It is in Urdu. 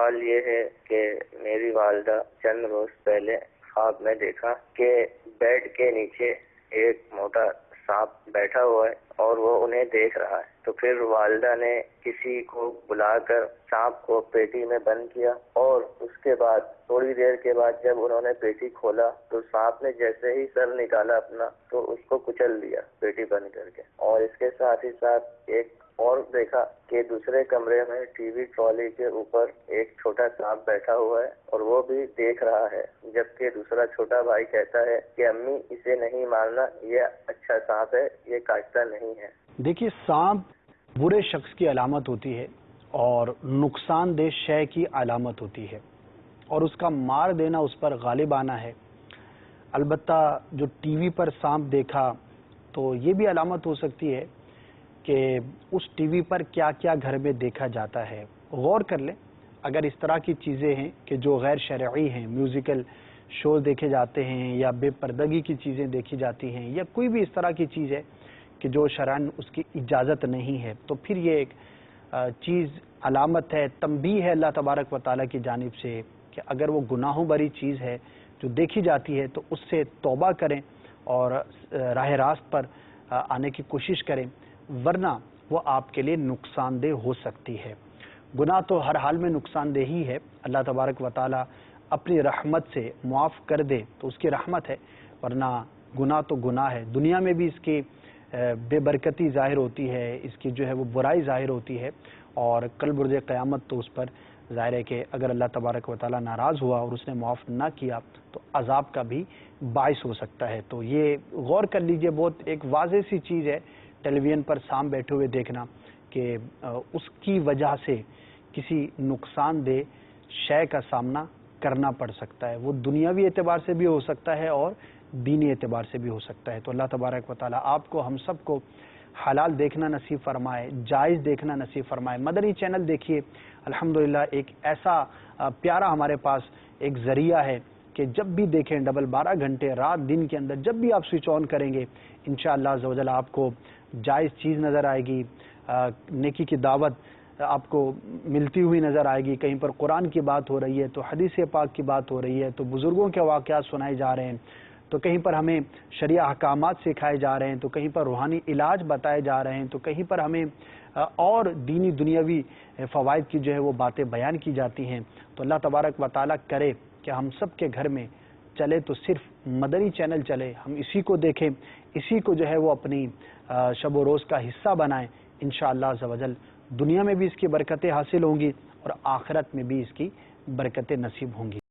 سوال یہ ہے کہ میری والدہ چند روز پہلے خواب میں دیکھا کہ بیڈ کے نیچے ایک موٹا سانپ بیٹھا ہوا ہے اور وہ انہیں دیکھ رہا ہے۔ تو پھر والدہ نے کسی کو بلا کر سانپ کو پیٹی میں بند کیا، اور اس کے بعد تھوڑی دیر کے بعد جب انہوں نے پیٹی کھولا تو سانپ نے جیسے ہی سر نکالا اپنا تو اس کو کچل دیا پیٹی بند کر کے۔ اور اس کے ساتھ ہی ساتھ ایک اور دیکھا کہ دوسرے کمرے میں ٹی وی ٹرالی کے اوپر ایک چھوٹا سانپ بیٹھا ہوا ہے اور وہ بھی دیکھ رہا ہے، جبکہ دوسرا چھوٹا بھائی کہتا ہے کہ امی اسے نہیں مارنا، یہ اچھا سانپ ہے، یہ کاٹتا نہیں ہے۔ دیکھیے، سانپ برے شخص کی علامت ہوتی ہے اور نقصان دہ شے کی علامت ہوتی ہے، اور اس کا مار دینا اس پر غالب آنا ہے۔ البتہ جو ٹی وی پر سانپ دیکھا تو یہ بھی علامت ہو سکتی ہے کہ اس ٹی وی پر کیا کیا گھر میں دیکھا جاتا ہے۔ غور کر لیں، اگر اس طرح کی چیزیں ہیں کہ جو غیر شرعی ہیں، میوزیکل شوز دیکھے جاتے ہیں یا بے پردگی کی چیزیں دیکھی جاتی ہیں، یا کوئی بھی اس طرح کی چیز ہے کہ جو شرعاً اس کی اجازت نہیں ہے، تو پھر یہ ایک چیز علامت ہے، تنبیہ ہے اللہ تبارک و تعالیٰ کی جانب سے کہ اگر وہ گناہوں بری چیز ہے جو دیکھی جاتی ہے تو اس سے توبہ کریں اور راہ راست پر آنے کی کوشش کریں، ورنہ وہ آپ کے لیے نقصان دہ ہو سکتی ہے۔ گناہ تو ہر حال میں نقصان دہ ہی ہے، اللہ تبارک و تعالیٰ اپنی رحمت سے معاف کر دے تو اس کی رحمت ہے، ورنہ گناہ تو گناہ ہے۔ دنیا میں بھی اس کی بے برکتی ظاہر ہوتی ہے، اس کی جو ہے وہ برائی ظاہر ہوتی ہے، اور کل برج قیامت تو اس پر ظاہر ہے کہ اگر اللہ تبارک و تعالیٰ ناراض ہوا اور اس نے معاف نہ کیا تو عذاب کا بھی باعث ہو سکتا ہے۔ تو یہ غور کر لیجئے، بہت ایک واضح سی چیز ہے ٹیلی ویژن پر سانپ بیٹھے ہوئے دیکھنا، کہ اس کی وجہ سے کسی نقصان دہ شے کا سامنا کرنا پڑ سکتا ہے۔ وہ دنیاوی اعتبار سے بھی ہو سکتا ہے اور دینی اعتبار سے بھی ہو سکتا ہے۔ تو اللہ تبارک و تعالیٰ آپ کو، ہم سب کو حلال دیکھنا نصیب فرمائے، جائز دیکھنا نصیب فرمائے۔ مدنی چینل دیکھیے، الحمدللہ ایک ایسا پیارا ہمارے پاس ایک ذریعہ ہے کہ جب بھی دیکھیں، ڈبل 12 گھنٹے رات دن کے اندر جب بھی آپ سوئچ آن کریں گے، انشاءاللہ عز و جل آپ کو جائز چیز نظر آئے گی، نیکی کی دعوت آپ کو ملتی ہوئی نظر آئے گی، کہیں پر قرآن کی بات ہو رہی ہے تو حدیث پاک کی بات ہو رہی ہے، تو بزرگوں کے واقعات سنائے جا رہے ہیں، تو کہیں پر ہمیں شرعی احکامات سکھائے جا رہے ہیں، تو کہیں پر روحانی علاج بتائے جا رہے ہیں، تو کہیں پر ہمیں اور دینی دنیاوی فوائد کی جو ہے وہ باتیں بیان کی جاتی ہیں۔ تو اللہ تبارک و تعالیٰ کرے کہ ہم سب کے گھر میں چلے تو صرف مدنی چینل چلے، ہم اسی کو دیکھیں، اسی کو جو ہے وہ اپنی شب و روز کا حصہ بنائیں، انشاءاللہ عز و جل دنیا میں بھی اس کی برکتیں حاصل ہوں گی اور آخرت میں بھی اس کی برکتیں نصیب ہوں گی۔